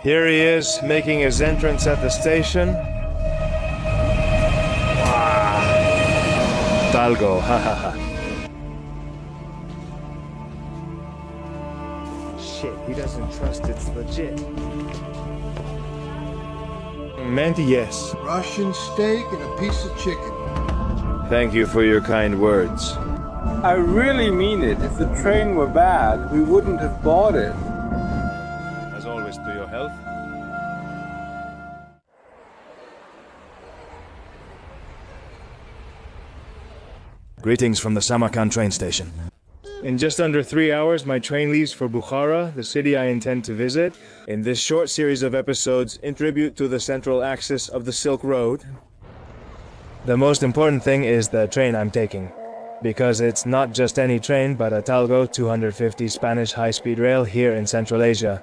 Here he is, making his entrance at the station. Talgo, hahaha. Shit, he doesn't trust it's legit. Manti, yes. Russian steak and a piece of chicken. Thank you for your kind words. I really mean it. If the train were bad, we wouldn't have bought it. As always, to your health. Greetings from the Samarkand train station. In just under 3 hours, my train leaves for Bukhara, the city I intend to visit. In this short series of episodes, in tribute to the central axis of the Silk Road. The most important thing is the train I'm taking, because it's not just any train, but a Talgo 250 Spanish high-speed rail here in Central Asia.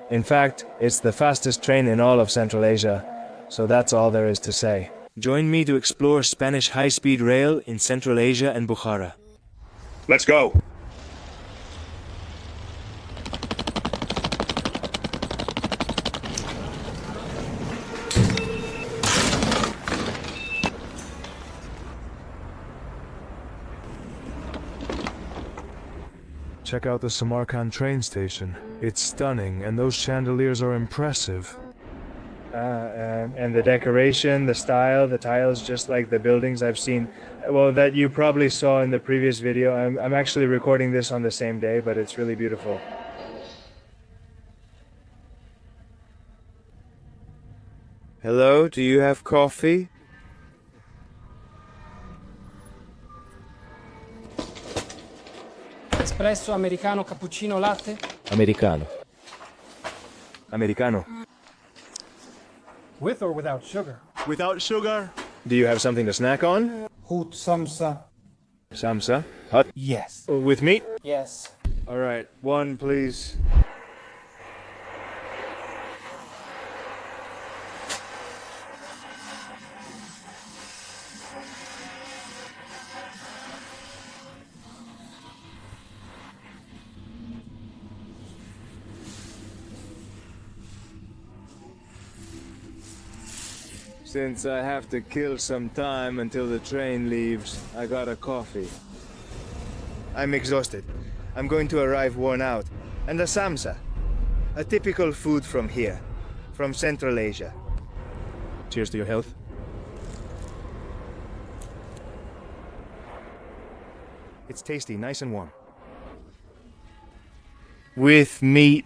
In fact, it's the fastest train in all of Central Asia, so that's all there is to say. Join me to explore Spanish high-speed rail in Central Asia and Bukhara. Let's go! Check out the Samarkand train station. It's stunning, and those chandeliers are impressive. And the decoration, the style, the tiles, just like the buildings I've seen, well, that you probably saw in the previous video. I'm actually recording this on the same day, but it's really beautiful. Hello, do you have coffee? Espresso, americano, cappuccino, latte? Americano. Americano. With or without sugar? Without sugar. Do you have something to snack on? Hot samsa. Samsa? Hot? Yes. With meat? Yes. Alright, one please. Since I have to kill some time until the train leaves, I got a coffee. I'm exhausted. I'm going to arrive worn out. And a samsa, a typical food from here, from Central Asia. Cheers to your health. It's tasty, nice and warm. With meat.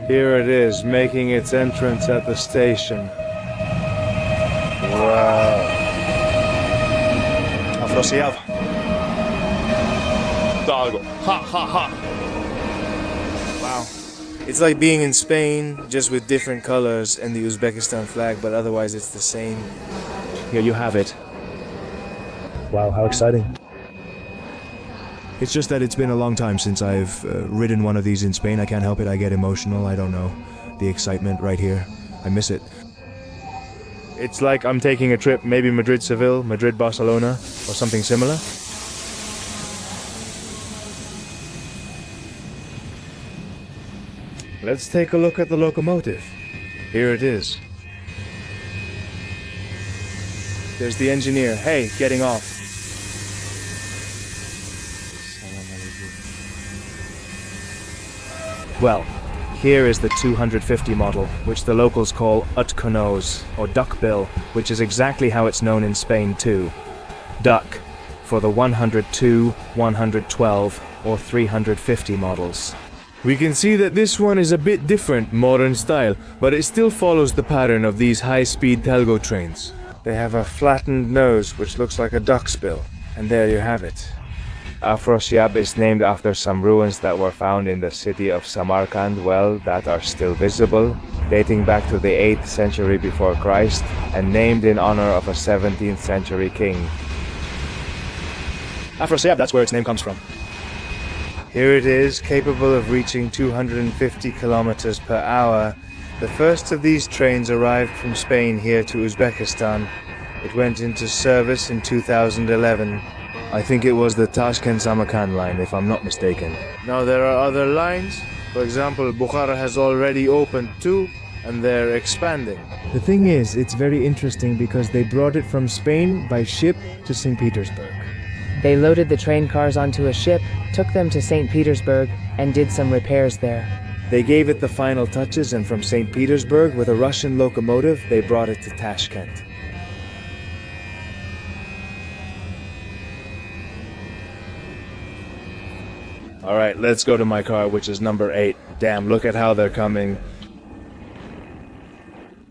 Here it is, making its entrance at the station. Wow. Afrosiav. Talgo. Ha ha ha. Wow. It's like being in Spain, just with different colors and the Uzbekistan flag, but otherwise it's the same. Here you have it. Wow, how exciting. It's just that it's been a long time since I've ridden one of these in Spain. I can't help it, I get emotional, I don't know. The excitement right here, I miss it. It's like I'm taking a trip, maybe Madrid-Seville, Madrid-Barcelona, or something similar. Let's take a look at the locomotive. Here it is. There's the engineer. Hey, getting off. Well, here is the 250 model, which the locals call utkonos, or duckbill, which is exactly how it's known in Spain too. Duck, for the 102, 112, or 350 models. We can see that this one is a bit different, modern style, but it still follows the pattern of these high-speed Talgo trains. They have a flattened nose, which looks like a duck's bill, and there you have it. Afrosiab is named after some ruins that were found in the city of Samarkand, well, that are still visible, dating back to the 8th century before Christ, and named in honor of a 17th century king. Afrosiab, that's where its name comes from. Here it is, capable of reaching 250 kilometers per hour. The first of these trains arrived from Spain here to Uzbekistan. It went into service in 2011. I think it was the Tashkent-Samarkand line, if I'm not mistaken. Now there are other lines. For example, Bukhara has already opened 2, and they're expanding. The thing is, it's very interesting because they brought it from Spain by ship to St. Petersburg. They loaded the train cars onto a ship, took them to St. Petersburg, and did some repairs there. They gave it the final touches, and from St. Petersburg, with a Russian locomotive, they brought it to Tashkent. Alright, let's go to my car, which is number 8. Damn, look at how they're coming.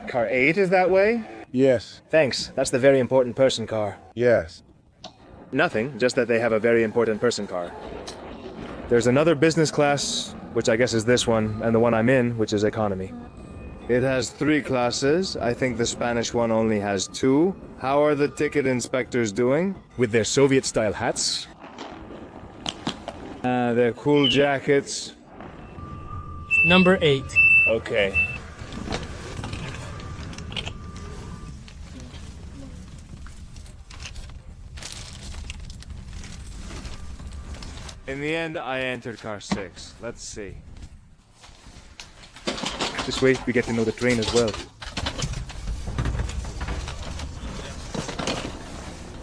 Car 8 is that way? Yes. Thanks, that's the very important person car. Yes. Nothing, just that they have a very important person car. There's another business class, which I guess is this one, and the one I'm in, which is economy. It has 3 classes. I think the Spanish one only has 2. How are the ticket inspectors doing? With their Soviet-style hats. Their cool jackets. Number 8. Okay. In the end, I entered car 6. Let's see. This way, we get to know the train as well.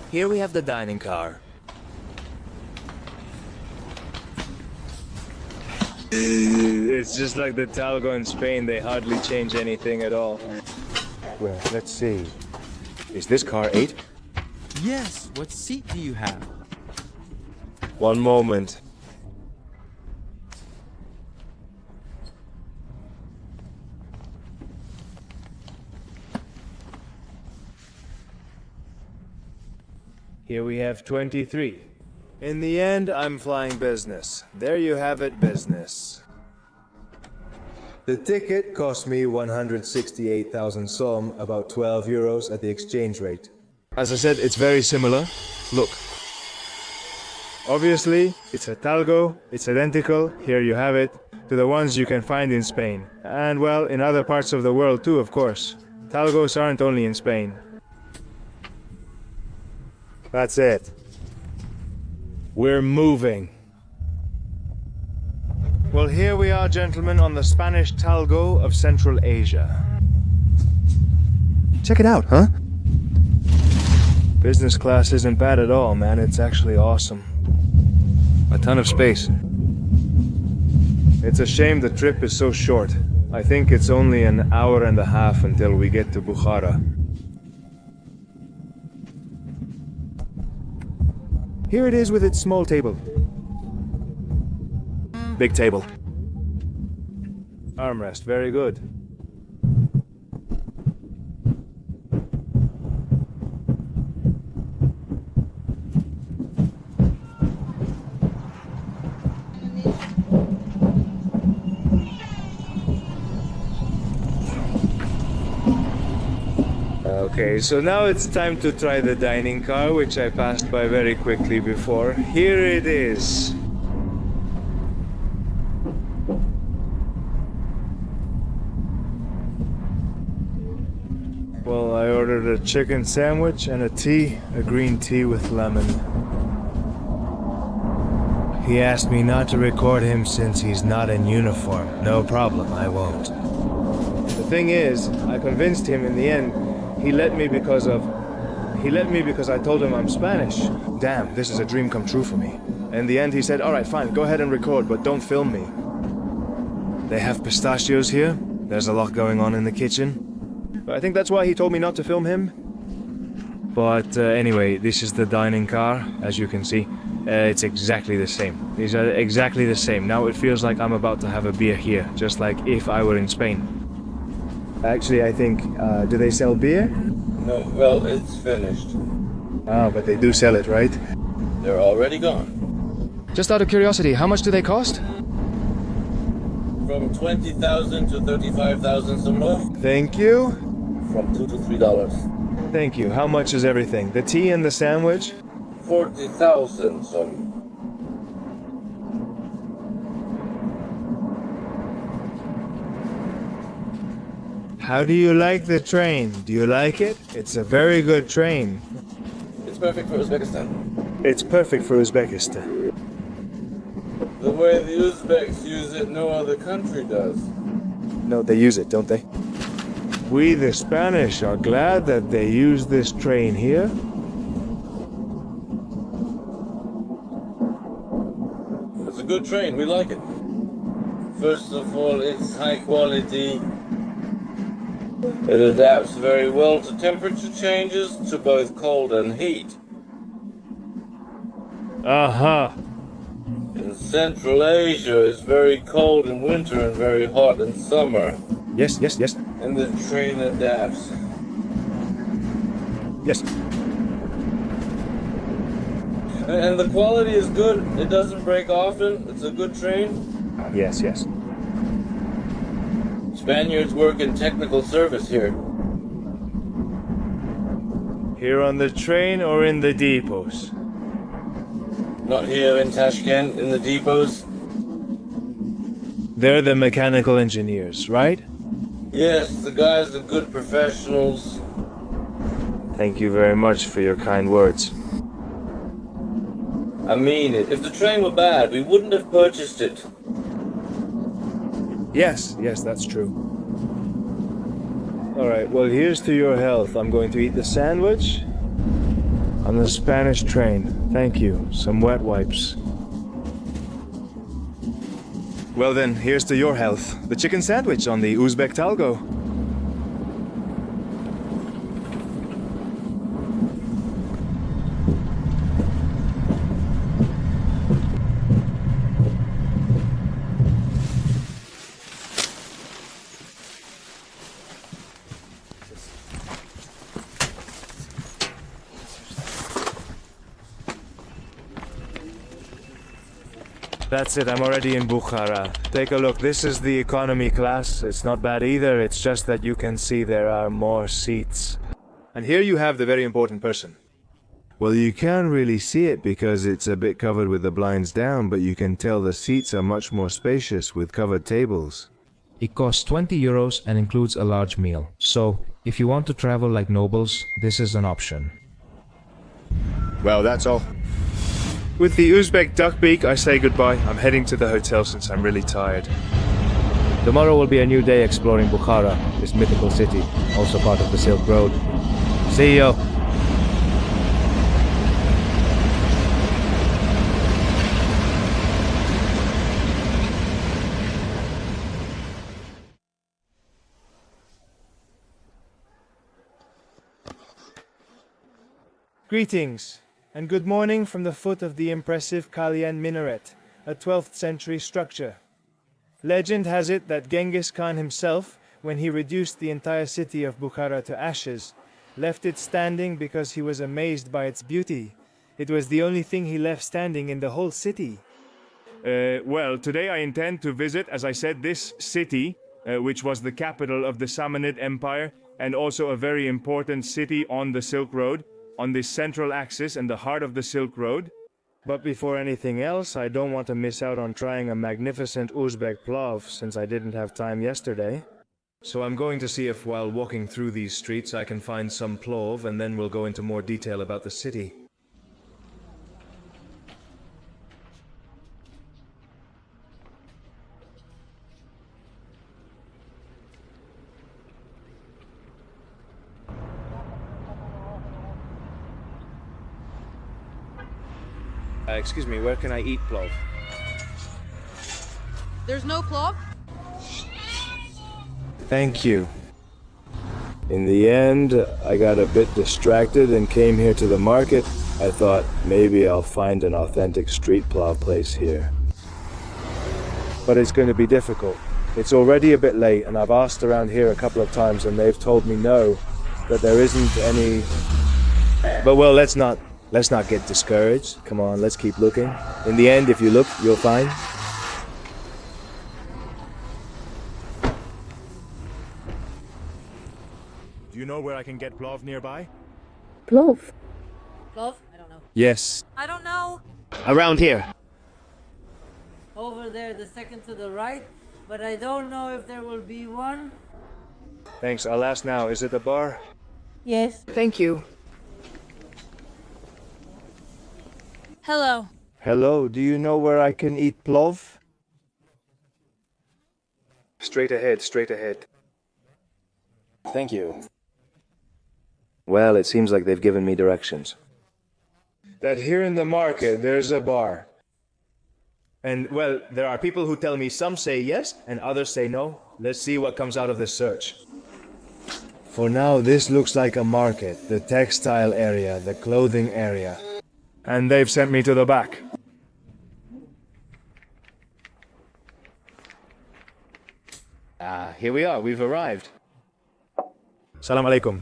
Here we have the dining car. It's just like the Talgo in Spain. They hardly change anything at all. Well, let's see. Is this car 8? Yes, what seat do you have? One moment. Here we have 23. In the end, I'm flying business. There you have it, business. The ticket cost me 168,000 som, about 12 euros at the exchange rate. As I said, it's very similar. Look. Obviously, it's a Talgo, it's identical, here you have it, to the ones you can find in Spain. And well, in other parts of the world too, of course. Talgos aren't only in Spain. That's it. We're moving. Well, here we are, gentlemen, on the Spanish Talgo of Central Asia. Check it out, huh? Business class isn't bad at all, man. It's actually awesome. A ton of space. It's a shame the trip is so short. I think it's only an hour and a half until we get to Bukhara. Here it is with its small table. Big table. Armrest, very good. Okay, so now it's time to try the dining car, which I passed by very quickly before. Here it is. Well, I ordered a chicken sandwich and a tea, a green tea with lemon. He asked me not to record him since he's not in uniform. No problem, I won't. The thing is, I convinced him in the end. He let me because I told him I'm Spanish. Damn, this is a dream come true for me. In the end, he said, all right, fine, go ahead and record, but don't film me. They have pistachios here. There's a lot going on in the kitchen. I think that's why he told me not to film him. But anyway, this is the dining car, as you can see. It's exactly the same. These are exactly the same. Now it feels like I'm about to have a beer here, just like if I were in Spain. Actually, I think, do they sell beer? No, well, it's finished. Ah, but they do sell it, right? They're already gone. Just out of curiosity, how much do they cost? From 20,000 to 35,000 somewhere. Thank you. From $2 to $3. Thank you. How much is everything? The tea and the sandwich? 40,000 some. How do you like the train? Do you like it? It's a very good train. It's perfect for Uzbekistan. It's perfect for Uzbekistan. The way the Uzbeks use it, no other country does. No, they use it, don't they? We, the Spanish, are glad that they use this train here. It's a good train, we like it. First of all, it's high quality. It adapts very well to temperature changes, to both cold and heat. Aha. In Central Asia, it's very cold in winter and very hot in summer. Yes, yes, yes. And the train adapts. Yes. And the quality is good. It doesn't break often. It's a good train. Yes, yes. Spaniards work in technical service here. Here on the train or in the depots? Not here in Tashkent, in the depots. They're the mechanical engineers, right? Yes, the guys are good professionals. Thank you very much for your kind words. I mean it. If the train were bad, we wouldn't have purchased it. Yes, yes, that's true. All right, well, here's to your health. I'm going to eat the sandwich on the Spanish train. Thank you. Some wet wipes. Well then, here's to your health. The chicken sandwich on the Uzbek Talgo. That's it, I'm already in Bukhara. Take a look, this is the economy class. It's not bad either, it's just that you can see there are more seats. And here you have the very important person. Well, you can't really see it because it's a bit covered with the blinds down, but you can tell the seats are much more spacious with covered tables. It costs 20 euros and includes a large meal. So, if you want to travel like nobles, this is an option. Well, that's all. With the Uzbek duck beak, I say goodbye. I'm heading to the hotel since I'm really tired. Tomorrow will be a new day exploring Bukhara, this mythical city, also part of the Silk Road. See you! Greetings, and good morning from the foot of the impressive Kalyan Minaret, a 12th century structure. Legend has it that Genghis Khan himself, when he reduced the entire city of Bukhara to ashes, left it standing because he was amazed by its beauty. It was the only thing he left standing in the whole city. Well, today I intend to visit, as I said, this city, which was the capital of the Samanid Empire, and also a very important city on the Silk Road, on the central axis and the heart of the Silk Road. But before anything else, I don't want to miss out on trying a magnificent Uzbek Plov, since I didn't have time yesterday. So I'm going to see if while walking through these streets I can find some Plov, and then we'll go into more detail about the city. Excuse me, where can I eat plov? There's no plov? Thank you. In the end, I got a bit distracted and came here to the market. I thought maybe I'll find an authentic street plov place here. But it's going to be difficult. It's already a bit late, and I've asked around here a couple of times and they've told me no, that there isn't any... But well, let's not Let's not get discouraged. Come on, let's keep looking. In the end, if you look, you'll find. Do you know where I can get Plov nearby? Plov. Plov? I don't know. Yes. I don't know. Around here. Over there, the second to the right, but I don't know if there will be one. Thanks, I'll ask now. Is it a bar? Yes. Thank you. Hello. Hello, do you know where I can eat plov? Straight ahead, straight ahead. Thank you. Well, it seems like they've given me directions. That here in the market, there's a bar. And, well, there are people who tell me some say yes, and others say no. Let's see what comes out of this search. For now, this looks like a market, the textile area, the clothing area. And they've sent me to the back. Here we are, we've arrived. Salam alaikum.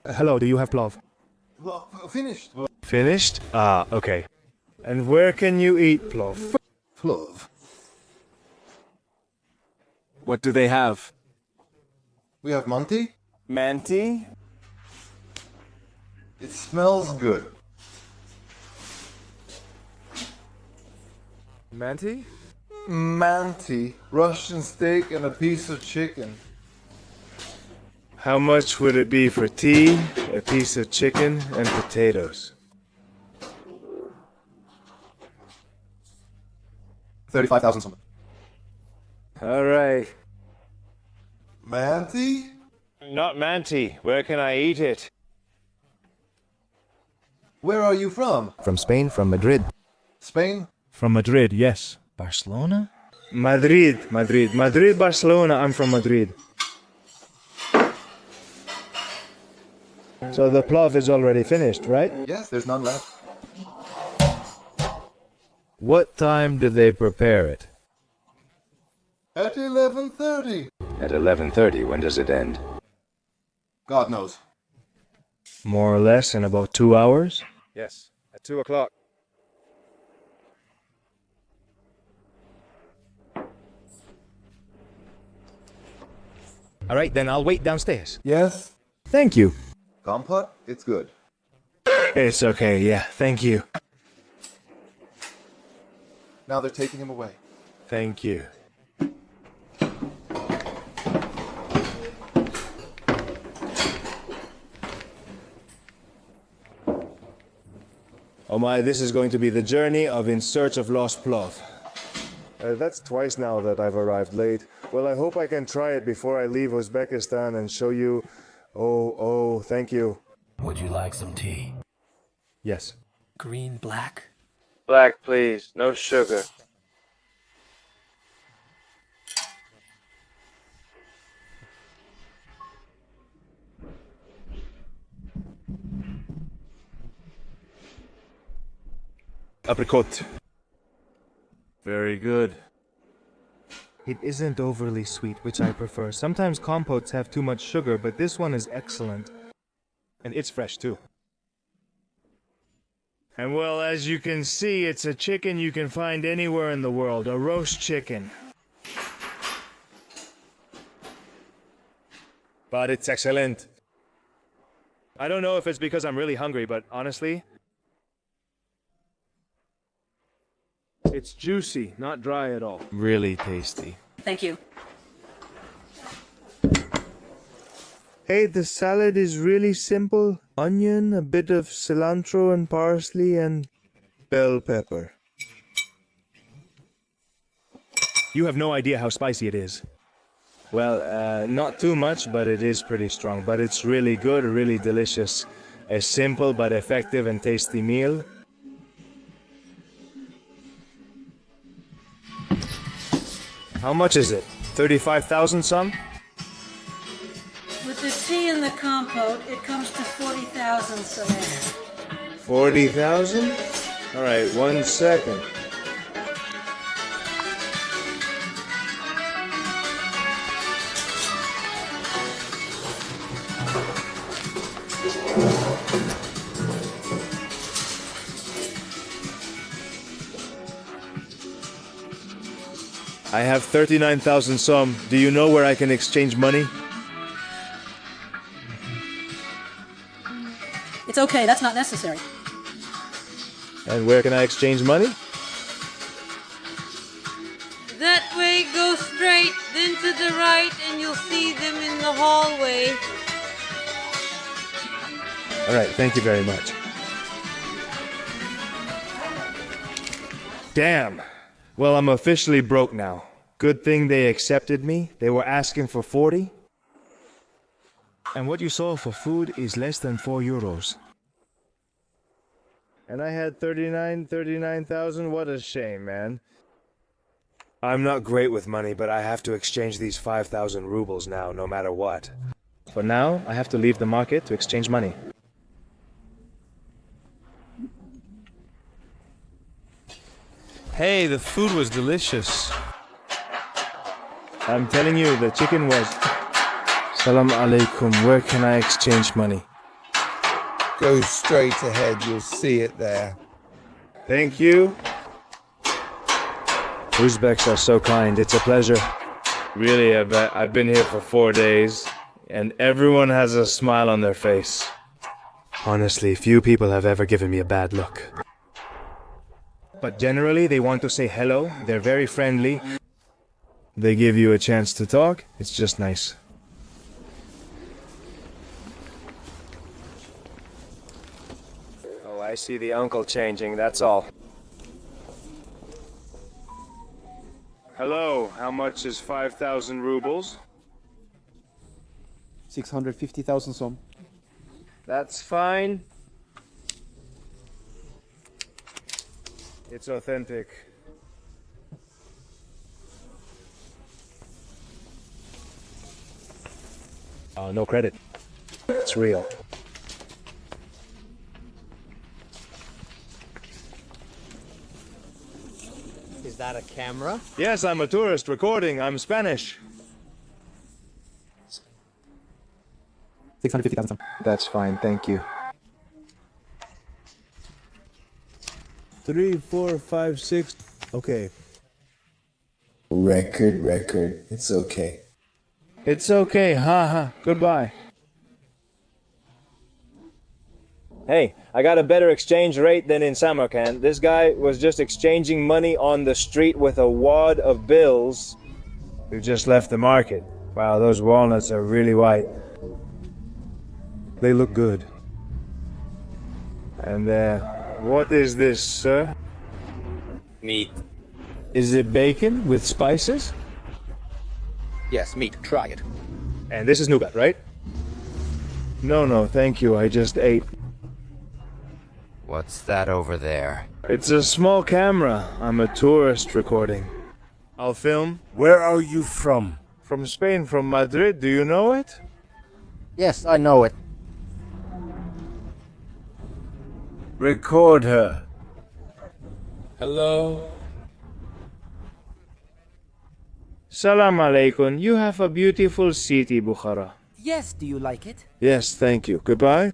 Hello, do you have plov? Well, finished. Finished? Ah, okay. And where can you eat plov? Plov. What do they have? We have Monty. Manti? It smells good. Manti? Manti. Russian steak and a piece of chicken. How much would it be for tea, a piece of chicken, and potatoes? 35,000 something. All right. Manti? Not Manti. Where can I eat it? Where are you from? From Spain, from Madrid. Spain? From Madrid, yes. Barcelona? Madrid, Barcelona. I'm from Madrid. So the plov is already finished, right? Yes, there's none left. What time do they prepare it? At 11:30. At 11:30, when does it end? God knows. More or less in about 2 hours? Yes, at 2 o'clock. All right, then I'll wait downstairs. Yes. Thank you. Compote? It's good. It's okay, yeah, thank you. Now they're taking him away. Thank you. Oh my, this is going to be the journey of In Search of Lost Plov. That's twice now that I've arrived late. Well, I hope I can try it before I leave Uzbekistan and show you... Oh, thank you. Would you like some tea? Yes. Green, black? Black, please. No sugar. Apricot. Very good. It isn't overly sweet, which I prefer. Sometimes compotes have too much sugar, but this one is excellent. And it's fresh, too. And well, as you can see, it's a chicken you can find anywhere in the world. A roast chicken. But it's excellent. I don't know if it's because I'm really hungry, but honestly... It's juicy, not dry at all. Really tasty. Thank you. Hey, the salad is really simple. Onion, a bit of cilantro and parsley, and bell pepper. You have no idea how spicy it is. Well, not too much, but it is pretty strong. But it's really good, really delicious. A simple but effective and tasty meal. How much is it? 35,000 some? With the tea and the compote, it comes to 40,000 Samarkand. 40,000? All right, 1 second. I have 39,000 som. Do you know where I can exchange money? It's okay, that's not necessary. And where can I exchange money? That way, go straight, then to the right, and you'll see them in the hallway. All right, thank you very much. Damn. Well, I'm officially broke now. Good thing they accepted me. They were asking for 40. And what you saw for food is less than 4 euros. And I had 39,000. What a shame, man. I'm not great with money, but I have to exchange these 5,000 rubles now, no matter what. For now, I have to leave the market to exchange money. Hey, the food was delicious. I'm telling you, the chicken was... Salam alaikum, where can I exchange money? Go straight ahead, you'll see it there. Thank you. Uzbeks are so kind, it's a pleasure. Really, I've been here for 4 days, and everyone has a smile on their face. Honestly, few people have ever given me a bad look. But generally, they want to say hello, they're very friendly. They give you a chance to talk, it's just nice. Oh, I see the uncle changing, that's all. Hello, how much is 5,000 rubles? 650,000 som. That's fine. It's authentic. No credit. It's real. Is that a camera? Yes, I'm a tourist recording. I'm Spanish. 650,000 som. That's fine, thank you. 3, 4, 5, 6. Okay. Record. It's okay. It's okay, haha. Goodbye. Hey, I got a better exchange rate than in Samarkand. This guy was just exchanging money on the street with a wad of bills. We just left the market. Wow, those walnuts are really white. They look good. And what is this, sir? Meat. Is it bacon with spices? Yes, meat. Try it. And this is nougat, right? No, thank you. I just ate. What's that over there? It's a small camera. I'm a tourist recording. I'll film. Where are you from? From Spain, from Madrid. Do you know it? Yes, I know it. Record her. Hello? Salam alaikum. You have a beautiful city, Bukhara. Yes, do you like it? Yes, thank you. Goodbye.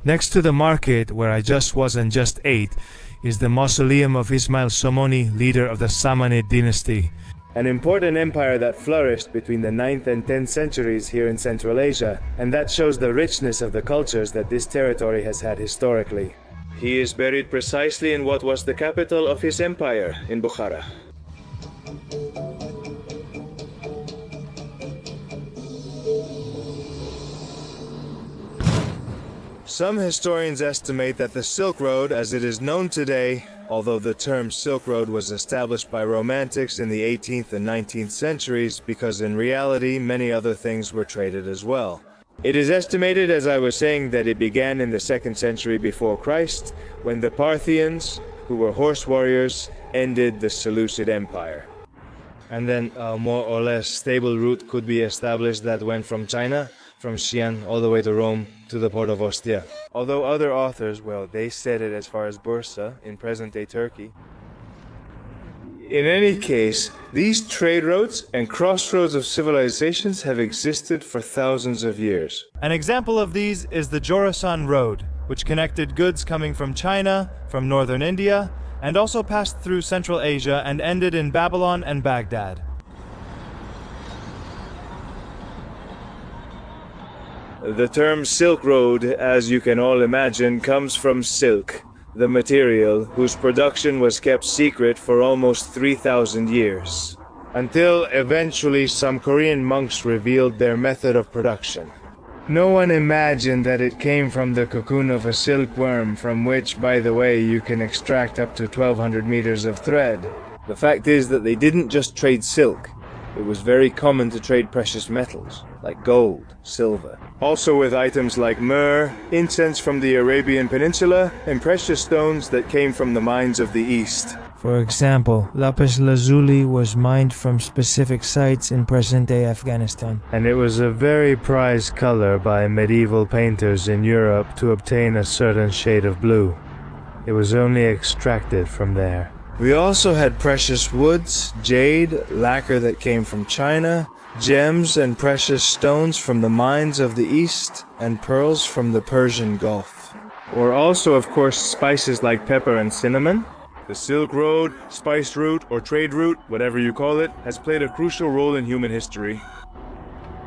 Next to the market, where I just was and just ate, is the mausoleum of Ismail Somoni, leader of the Samanid dynasty. An important empire that flourished between the 9th and 10th centuries here in Central Asia, and that shows the richness of the cultures that this territory has had historically. He is buried precisely in what was the capital of his empire, in Bukhara. Some historians estimate that the Silk Road, as it is known today, although the term Silk Road was established by Romantics in the 18th and 19th centuries because in reality many other things were traded as well. It is estimated, as I was saying, that it began in the 2nd century before Christ, when the Parthians, who were horse warriors, ended the Seleucid Empire. And then a more or less stable route could be established that went from China, from Xi'an, all the way to Rome, to the port of Ostia. Although other authors, well, they said it as far as Bursa, in present-day Turkey. In any case, these trade routes and crossroads of civilizations have existed for thousands of years. An example of these is the Jorasan Road, which connected goods coming from China, from northern India, and also passed through Central Asia and ended in Babylon and Baghdad. The term Silk Road, as you can all imagine, comes from silk, the material whose production was kept secret for almost 3,000 years, until eventually some Korean monks revealed their method of production. No one imagined that it came from the cocoon of a silkworm, from which, by the way, you can extract up to 1,200 meters of thread. The fact is that they didn't just trade silk. It was very common to trade precious metals, like gold, silver. Also with items like myrrh, incense from the Arabian Peninsula, and precious stones that came from the mines of the East. For example, lapis lazuli was mined from specific sites in present-day Afghanistan. And it was a very prized color by medieval painters in Europe to obtain a certain shade of blue. It was only extracted from there. We also had precious woods, jade, lacquer that came from China, gems and precious stones from the mines of the East, and pearls from the Persian Gulf. Or also, of course, spices like pepper and cinnamon. The Silk Road, spice route, or trade route, whatever you call it, has played a crucial role in human history.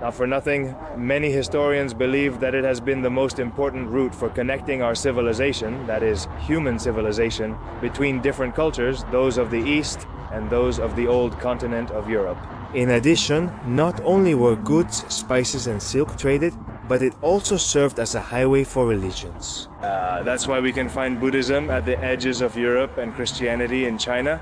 Not for nothing, many historians believe that it has been the most important route for connecting our civilization, that is, human civilization, between different cultures, those of the East and those of the old continent of Europe. In addition, not only were goods, spices, and silk traded, but it also served as a highway for religions. That's why we can find Buddhism at the edges of Europe and Christianity in China.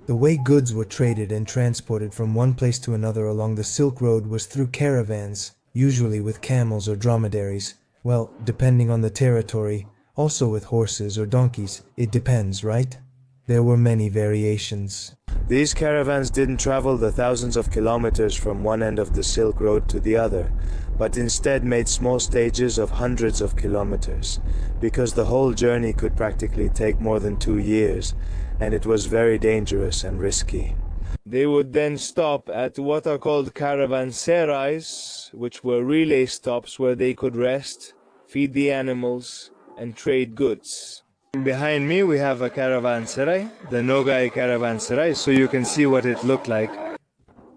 The way goods were traded and transported from one place to another along the Silk Road was through caravans, usually with camels or dromedaries. Well, depending on the territory, also with horses or donkeys. It depends, right? There were many variations. These caravans didn't travel the thousands of kilometers from one end of the Silk Road to the other, but instead made small stages of hundreds of kilometers, because the whole journey could practically take more than 2 years, and it was very dangerous and risky. They would then stop at what are called caravanserais, which were relay stops where they could rest, feed the animals, and trade goods. Behind me we have a caravanserai, the Nogai caravanserai, so you can see what it looked like.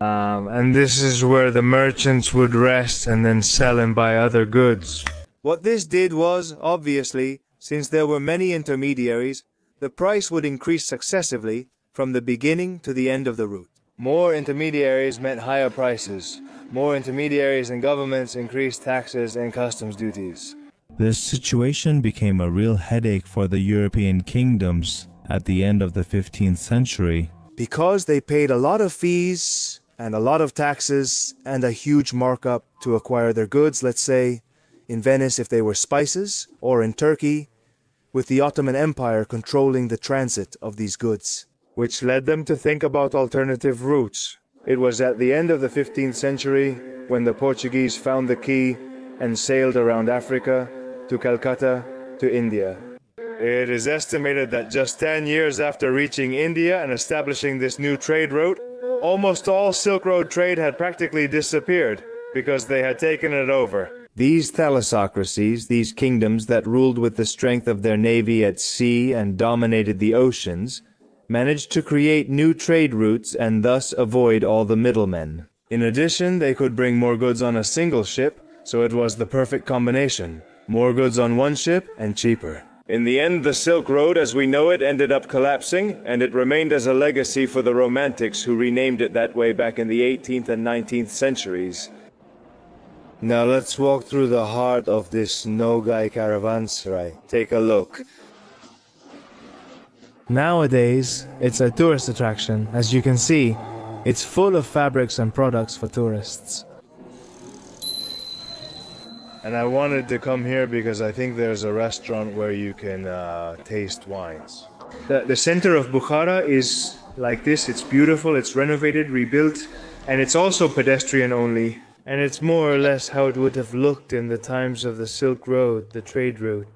And this is where the merchants would rest and then sell and buy other goods. What this did was, obviously, since there were many intermediaries, the price would increase successively from the beginning to the end of the route. More intermediaries meant higher prices. More intermediaries and governments increased taxes and customs duties. This situation became a real headache for the European kingdoms at the end of the 15th century. Because they paid a lot of fees and a lot of taxes and a huge markup to acquire their goods, let's say, in Venice if they were spices, or in Turkey, with the Ottoman Empire controlling the transit of these goods, which led them to think about alternative routes. It was at the end of the 15th century when the Portuguese found the key and sailed around Africa, to Calcutta, to India. It is estimated that just 10 years after reaching India and establishing this new trade route, almost all Silk Road trade had practically disappeared because they had taken it over. These thalassocracies, these kingdoms that ruled with the strength of their navy at sea and dominated the oceans, managed to create new trade routes and thus avoid all the middlemen. In addition, they could bring more goods on a single ship, so it was the perfect combination. More goods on one ship and cheaper. In the end, the Silk Road as we know it ended up collapsing, and it remained as a legacy for the Romantics who renamed it that way back in the 18th and 19th centuries. Now let's walk through the heart of this Nogai caravanserai. Take a look. Nowadays, it's a tourist attraction. As you can see, it's full of fabrics and products for tourists. And I wanted to come here because I think there's a restaurant where you can taste wines. The center of Bukhara is like this. It's beautiful, it's renovated, rebuilt, and it's also pedestrian only. And it's more or less how it would have looked in the times of the Silk Road, the trade route.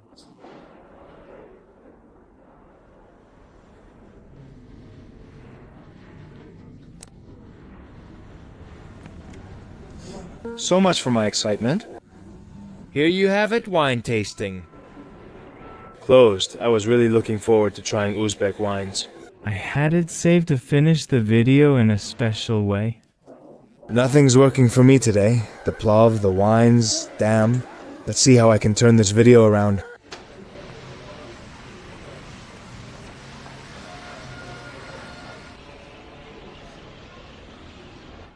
So much for my excitement. Here you have it, wine tasting. Closed. I was really looking forward to trying Uzbek wines. I had it saved to finish the video in a special way. Nothing's working for me today. The Plov, the wines, damn. Let's see how I can turn this video around.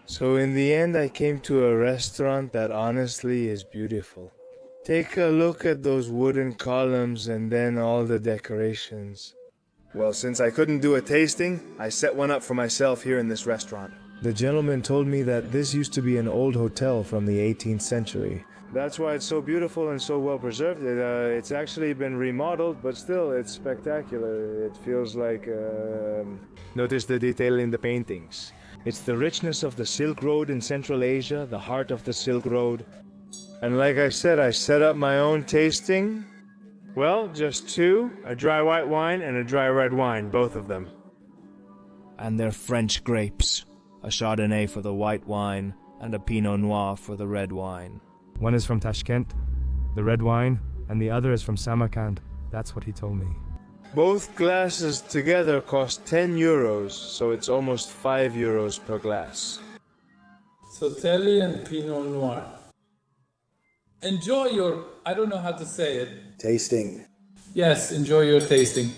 So in the end, I came to a restaurant that honestly is beautiful. Take a look at those wooden columns and then all the decorations. Well, since I couldn't do a tasting, I set one up for myself here in this restaurant. The gentleman told me that this used to be an old hotel from the 18th century. That's why it's so beautiful and so well preserved. It's actually been remodeled, but still, it's spectacular. It feels like... Notice the detail in the paintings. It's the richness of the Silk Road in Central Asia, the heart of the Silk Road. And like I said, I set up my own tasting. Well, just two, a dry white wine and a dry red wine, both of them. And they're French grapes. A Chardonnay for the white wine, and a Pinot Noir for the red wine. One is from Tashkent, the red wine, and the other is from Samarkand. That's what he told me. Both glasses together cost 10 euros, so it's almost 5 euros per glass. Sotelli and Pinot Noir. Enjoy your, I don't know how to say it. Tasting. Yes, enjoy your tasting.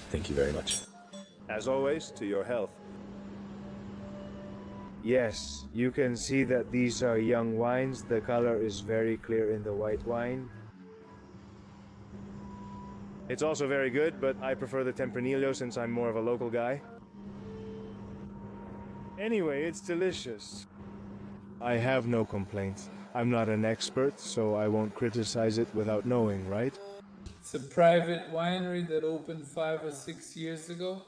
Thank you very much. As always, to your health. Yes, you can see that these are young wines. The color is very clear in the white wine. It's also very good, but I prefer the Tempranillo since I'm more of a local guy. Anyway, it's delicious. I have no complaints. I'm not an expert, so I won't criticize it without knowing, right? It's a private winery that opened 5 or 6 years ago.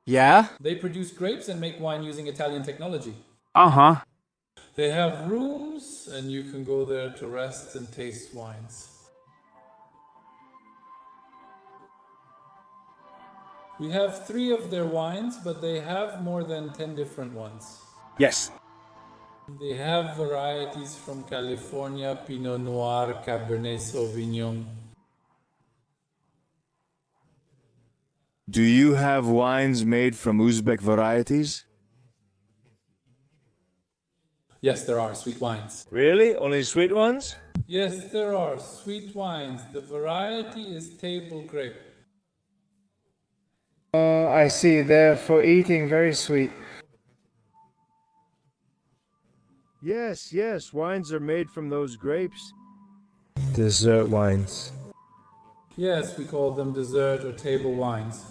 Yeah? They produce grapes and make wine using Italian technology. Uh-huh. They have rooms, and you can go there to rest and taste wines. We have 3 of their wines, but they have more than 10 different ones. Yes. They have varieties from California, Pinot Noir, Cabernet Sauvignon. Do you have wines made from Uzbek varieties? Yes, there are sweet wines. Really? Only sweet ones? Yes, there are sweet wines. The variety is table grape. I see. They're for eating, very sweet. Yes, yes, wines are made from those grapes. Dessert wines. Yes, we call them dessert or table wines.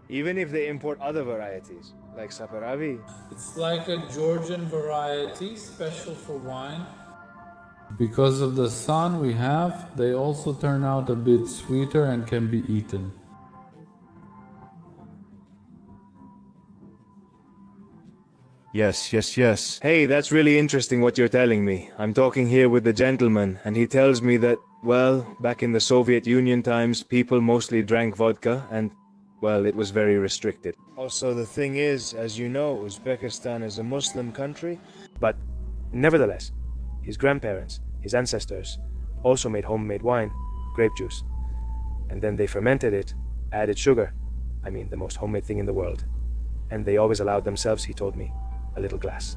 Even if they import other varieties, like Saperavi. It's like a Georgian variety, special for wine. Because of the sun we have, they also turn out a bit sweeter and can be eaten. Yes, yes, yes. Hey, that's really interesting what you're telling me. I'm talking here with the gentleman, and he tells me that, well, back in the Soviet Union times, people mostly drank vodka, and, well, it was very restricted. Also, the thing is, as you know, Uzbekistan is a Muslim country. But, nevertheless, his grandparents, his ancestors, also made homemade wine, grape juice. And then they fermented it, added sugar. I mean, the most homemade thing in the world. And they always allowed themselves, he told me, a little glass.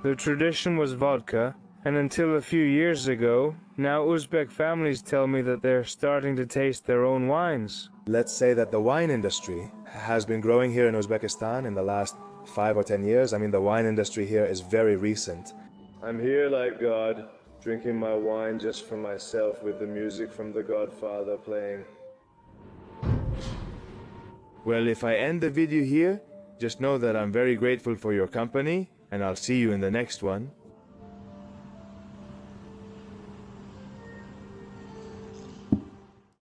The tradition was vodka, and until a few years ago, now Uzbek families tell me that they're starting to taste their own wines. Let's say that the wine industry has been growing here in Uzbekistan in the last 5 or 10 years. I mean, the wine industry here is very recent. I'm here like God, drinking my wine just for myself with the music from The Godfather playing. Well, if I end the video here, just know that I'm very grateful for your company, and I'll see you in the next one.